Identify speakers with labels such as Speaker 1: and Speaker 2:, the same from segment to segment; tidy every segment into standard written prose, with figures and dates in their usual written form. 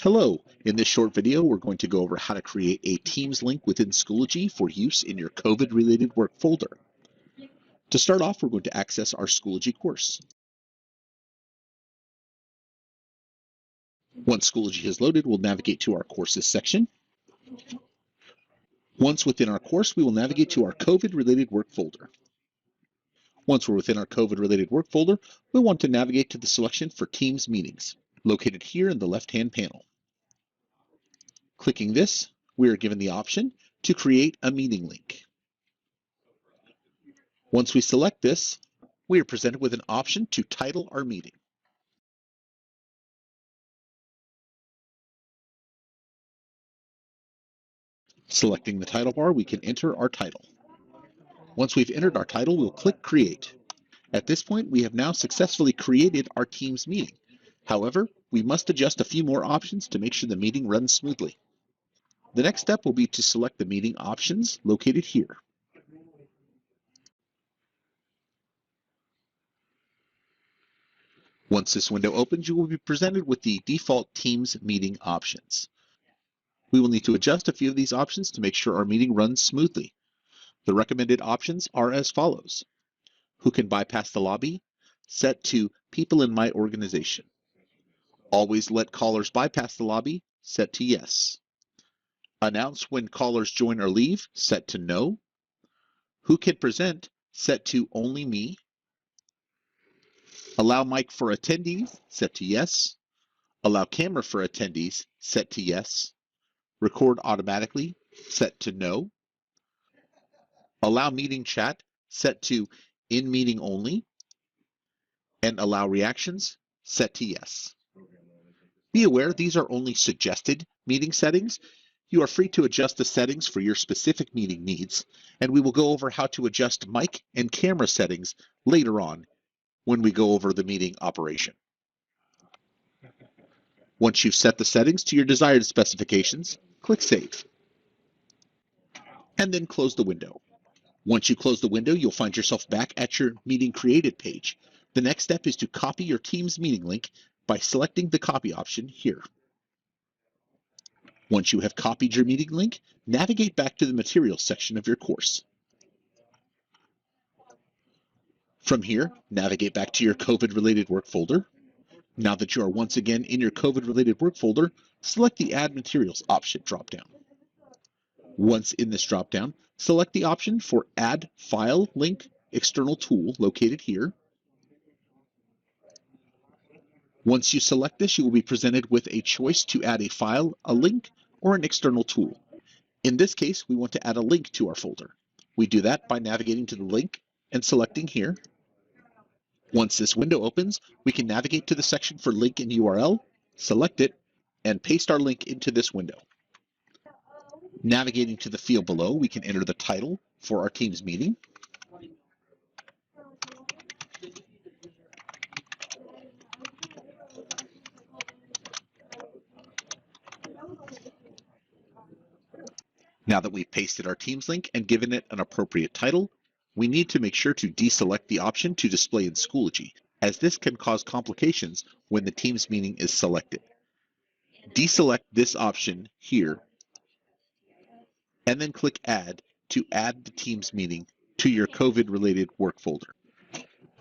Speaker 1: Hello, in this short video we're going to go over how to create a Teams link within Schoology for use in your COVID-related work folder. To start off, we're going to access our Schoology course. Once Schoology is loaded, we'll navigate to our Courses section. Once within our course, we will navigate to our COVID-related work folder. Once we're within our COVID-related work folder, we want to navigate to the selection for Teams meetings, located here in the left-hand panel. Clicking this, we are given the option to create a meeting link. Once we select this, we are presented with an option to title our meeting. Selecting the title bar, we can enter our title. Once we've entered our title, we'll click Create. At this point, we have now successfully created our Teams meeting. However, we must adjust a few more options to make sure the meeting runs smoothly. The next step will be to select the meeting options located here. Once this window opens, you will be presented with the default Teams meeting options. We will need to adjust a few of these options to make sure our meeting runs smoothly. The recommended options are as follows. Who can bypass the lobby? Set to people in my organization. Always let callers bypass the lobby? Set to yes. Announce when callers join or leave? Set to no. Who can present? Set to only me. Allow mic for attendees? Set to yes. Allow camera for attendees? Set to yes. Record automatically? Set to no. Allow meeting chat? Set to in meeting only. And allow reactions? Set to yes. Be aware these are only suggested meeting settings. You are free to adjust the settings for your specific meeting needs, and we will go over how to adjust mic and camera settings later on when we go over the meeting operation. Once you've set the settings to your desired specifications, click Save, and then close the window. Once you close the window, you'll find yourself back at your meeting created page. The next step is to copy your Teams meeting link by selecting the copy option here. Once you have copied your meeting link, navigate back to the materials section of your course. From here, navigate back to your COVID-related work folder. Now that you are once again in your COVID-related work folder, select the Add Materials option dropdown. Once in this dropdown, select the option for Add File Link External Tool located here. Once you select this, you will be presented with a choice to add a file, a link, or an external tool. In this case, we want to add a link to our folder. We do that by navigating to the link and selecting here. Once this window opens, we can navigate to the section for link and URL, select it, and paste our link into this window. Navigating to the field below, we can enter the title for our Teams meeting. Now that we've pasted our Teams link and given it an appropriate title, we need to make sure to deselect the option to display in Schoology, as this can cause complications when the Teams meeting is selected. Deselect this option here, and then click Add to add the Teams meeting to your COVID-related work folder.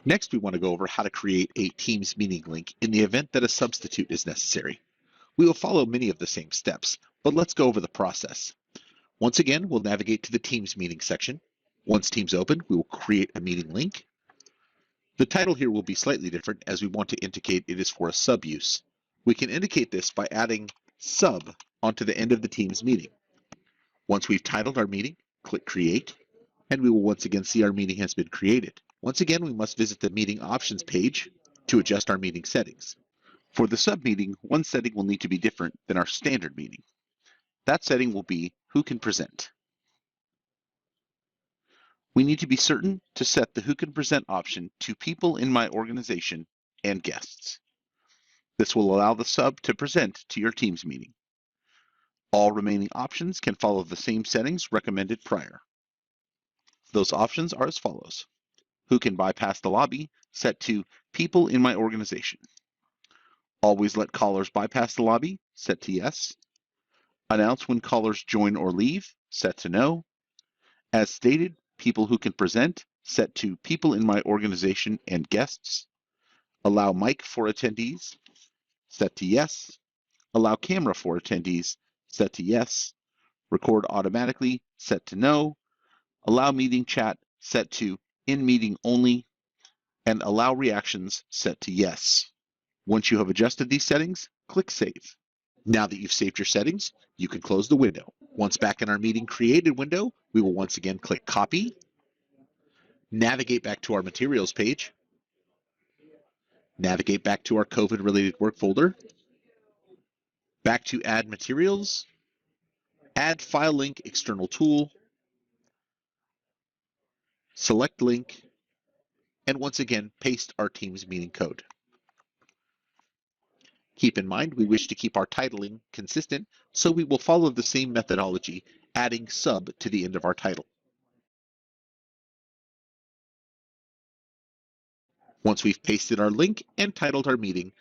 Speaker 1: Next, we want to go over how to create a Teams meeting link in the event that a substitute is necessary. We will follow many of the same steps, but let's go over the process. Once again, we'll navigate to the Teams meeting section. Once Teams open, we will create a meeting link. The title here will be slightly different as we want to indicate it is for a sub use. We can indicate this by adding sub onto the end of the Teams meeting. Once we've titled our meeting, click Create, and we will once again see our meeting has been created. Once again, we must visit the meeting options page to adjust our meeting settings. For the sub meeting, one setting will need to be different than our standard meeting. That setting will be Who can present. We need to be certain to set the Who can present option to people in my organization and guests. This will allow the sub to present to your Teams meeting. All remaining options can follow the same settings recommended prior. Those options are as follows. Who can bypass the lobby? Set to people in my organization. Always let callers bypass the lobby, set to yes. Announce when callers join or leave, set to no. As stated, people who can present, set to people in my organization and guests. Allow mic for attendees, set to yes. Allow camera for attendees, set to yes. Record automatically, set to no. Allow meeting chat, set to in meeting only. And allow reactions, set to yes. Once you have adjusted these settings, click Save. Now that you've saved your settings, you can close the window. Once back in our meeting created window, we will once again click Copy, navigate back to our Materials page, navigate back to our COVID-related work folder, back to Add Materials, Add File Link External Tool, select Link, and once again, paste our Teams meeting code. Keep in mind, we wish to keep our titling consistent, so we will follow the same methodology, adding sub to the end of our title. Once we've pasted our link and titled our meeting,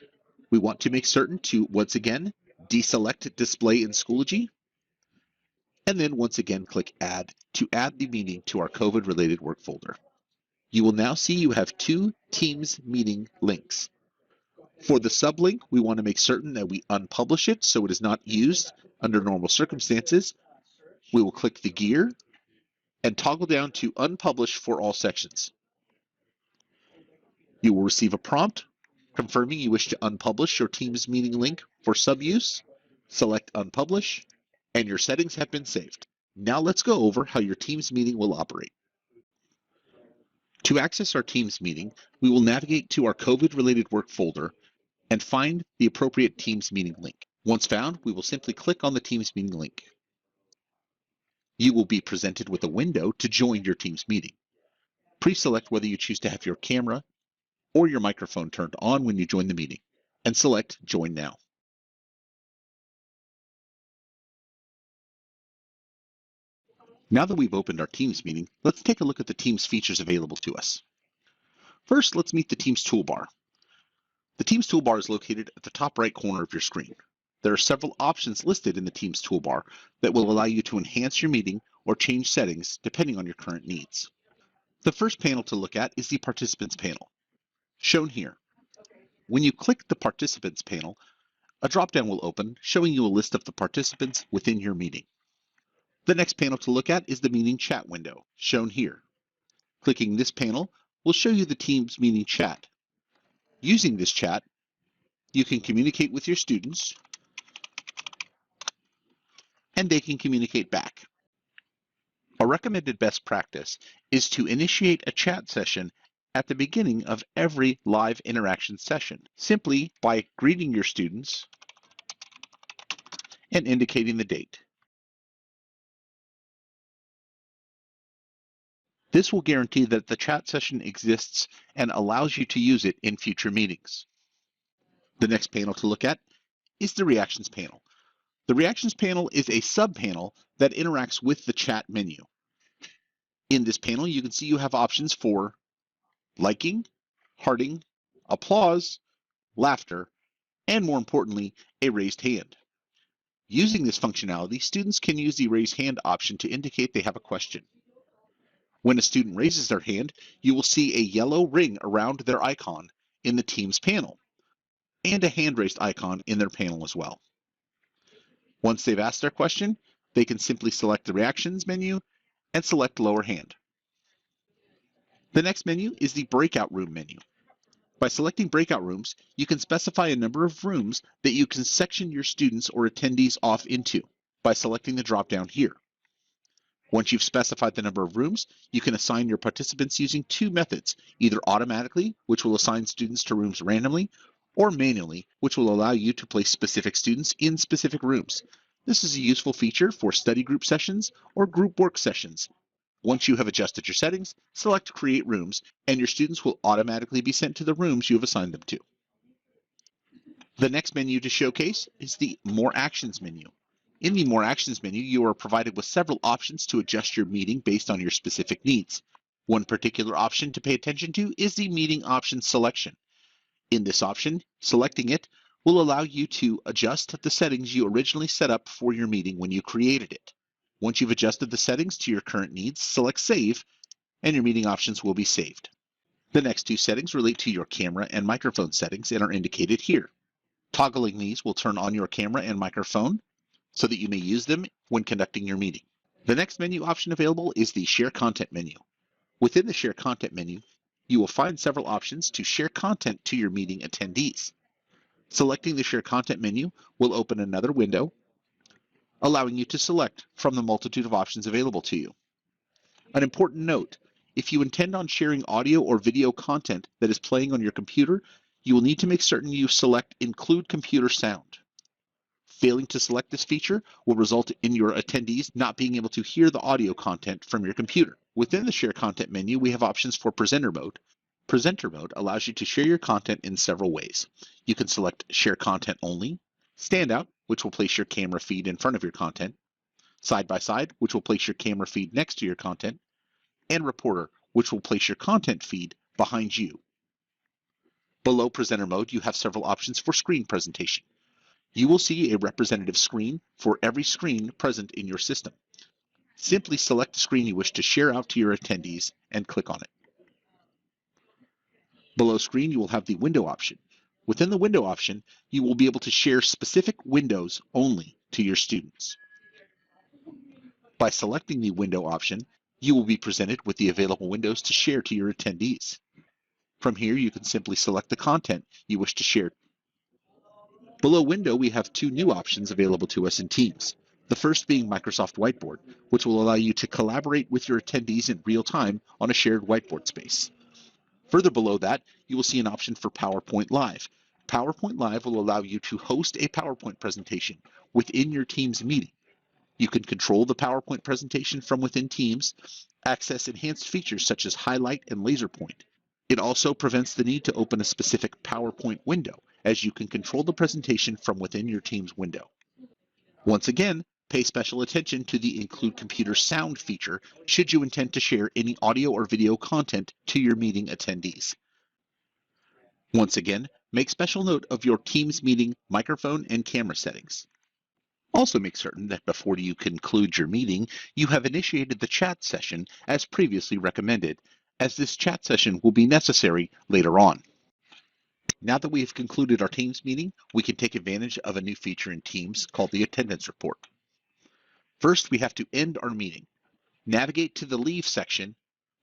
Speaker 1: we want to make certain to, once again, deselect Display in Schoology, and then once again click Add to add the meeting to our COVID-related work folder. You will now see you have two Teams meeting links. For the sublink, we want to make certain that we unpublish it so it is not used under normal circumstances. We will click the gear and toggle down to Unpublish for all sections. You will receive a prompt confirming you wish to unpublish your Teams meeting link for sub-use. Select Unpublish, and your settings have been saved. Now let's go over how your Teams meeting will operate. To access our Teams meeting, we will navigate to our COVID-related work folder and find the appropriate Teams meeting link. Once found, we will simply click on the Teams meeting link. You will be presented with a window to join your Teams meeting. Pre-select whether you choose to have your camera or your microphone turned on when you join the meeting, and select Join Now. Now that we've opened our Teams meeting, let's take a look at the Teams features available to us. First, let's meet the Teams toolbar. The Teams toolbar is located at the top right corner of your screen. There are several options listed in the Teams toolbar that will allow you to enhance your meeting or change settings depending on your current needs. The first panel to look at is the Participants panel, shown here. When you click the Participants panel, a drop-down will open showing you a list of the participants within your meeting. The next panel to look at is the Meeting Chat window, shown here. Clicking this panel will show you the Teams meeting chat. Using this chat, you can communicate with your students, and they can communicate back. A recommended best practice is to initiate a chat session at the beginning of every live interaction session, simply by greeting your students and indicating the date. This will guarantee that the chat session exists and allows you to use it in future meetings. The next panel to look at is the Reactions panel. The Reactions panel is a sub-panel that interacts with the chat menu. In this panel, you can see you have options for liking, hearting, applause, laughter, and more importantly, a raised hand. Using this functionality, students can use the raise hand option to indicate they have a question. When a student raises their hand, you will see a yellow ring around their icon in the Teams panel, and a hand raised icon in their panel as well. Once they've asked their question, they can simply select the Reactions menu and select Lower Hand. The next menu is the Breakout Room menu. By selecting breakout rooms, you can specify a number of rooms that you can section your students or attendees off into by selecting the drop-down here. Once you've specified the number of rooms, you can assign your participants using two methods, either automatically, which will assign students to rooms randomly, or manually, which will allow you to place specific students in specific rooms. This is a useful feature for study group sessions or group work sessions. Once you have adjusted your settings, select Create Rooms, and your students will automatically be sent to the rooms you have assigned them to. The next menu to showcase is the More Actions menu. In the More Actions menu, you are provided with several options to adjust your meeting based on your specific needs. One particular option to pay attention to is the Meeting Options selection. In this option, selecting it will allow you to adjust the settings you originally set up for your meeting when you created it. Once you've adjusted the settings to your current needs, select Save, and your meeting options will be saved. The next two settings relate to your camera and microphone settings and are indicated here. Toggling these will turn on your camera and microphone so that you may use them when conducting your meeting. The next menu option available is the Share Content menu. Within the Share Content menu, you will find several options to share content to your meeting attendees. Selecting the Share Content menu will open another window, allowing you to select from the multitude of options available to you. An important note, if you intend on sharing audio or video content that is playing on your computer, you will need to make certain you select Include Computer Sound. Failing to select this feature will result in your attendees not being able to hear the audio content from your computer. Within the Share Content menu, we have options for Presenter Mode. Presenter Mode allows you to share your content in several ways. You can select Share Content Only, Standout, which will place your camera feed in front of your content, Side by Side, which will place your camera feed next to your content, and Reporter, which will place your content feed behind you. Below Presenter Mode, you have several options for screen presentation. You will see a representative screen for every screen present in your system. Simply select the screen you wish to share out to your attendees and click on it. Below screen, you will have the window option. Within the window option, you will be able to share specific windows only to your students. By selecting the window option, you will be presented with the available windows to share to your attendees. From here, you can simply select the content you wish to share. Below Window, we have two new options available to us in Teams. The first being Microsoft Whiteboard, which will allow you to collaborate with your attendees in real time on a shared whiteboard space. Further below that, you will see an option for PowerPoint Live. PowerPoint Live will allow you to host a PowerPoint presentation within your Teams meeting. You can control the PowerPoint presentation from within Teams, access enhanced features such as highlight and laser point. It also prevents the need to open a specific PowerPoint window, as you can control the presentation from within your Teams window. Once again, pay special attention to the Include Computer Sound feature should you intend to share any audio or video content to your meeting attendees. Once again, make special note of your Teams meeting microphone and camera settings. Also make certain that before you conclude your meeting, you have initiated the chat session as previously recommended, as this chat session will be necessary later on. Now that we have concluded our Teams meeting, we can take advantage of a new feature in Teams called the Attendance Report. First, we have to end our meeting. Navigate to the Leave section,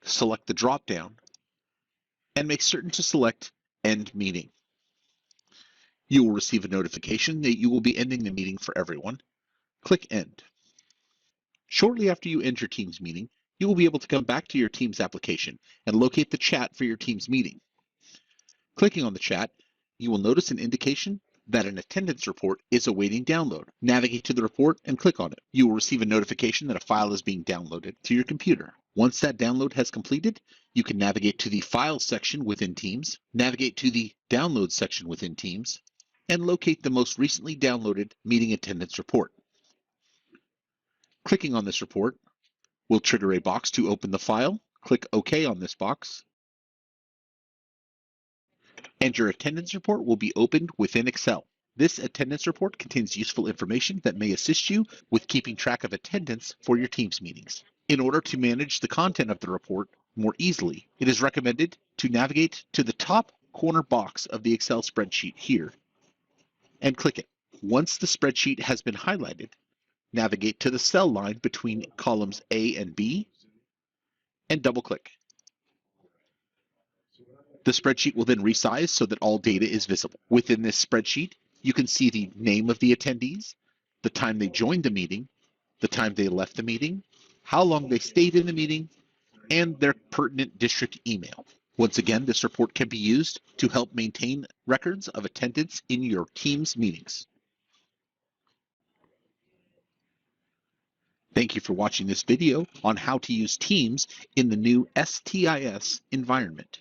Speaker 1: select the drop-down, and make certain to select End Meeting. You will receive a notification that you will be ending the meeting for everyone. Click End. Shortly after you end your Teams meeting, you will be able to come back to your Teams application and locate the chat for your Teams meeting. Clicking on the chat, you will notice an indication that an attendance report is awaiting download. Navigate to the report and click on it. You will receive a notification that a file is being downloaded to your computer. Once that download has completed, you can navigate to the Files section within Teams, navigate to the Downloads section within Teams, and locate the most recently downloaded meeting attendance report. Clicking on this report will trigger a box to open the file. Click OK on this box, and your attendance report will be opened within Excel. This attendance report contains useful information that may assist you with keeping track of attendance for your Teams meetings. In order to manage the content of the report more easily, it is recommended to navigate to the top corner box of the Excel spreadsheet here and click it. Once the spreadsheet has been highlighted, navigate to the cell line between columns A and B and double-click. The spreadsheet will then resize so that all data is visible. Within this spreadsheet, you can see the name of the attendees, the time they joined the meeting, the time they left the meeting, how long they stayed in the meeting, and their pertinent district email. Once again, this report can be used to help maintain records of attendance in your Teams meetings. Thank you for watching this video on how to use Teams in the new STIS environment.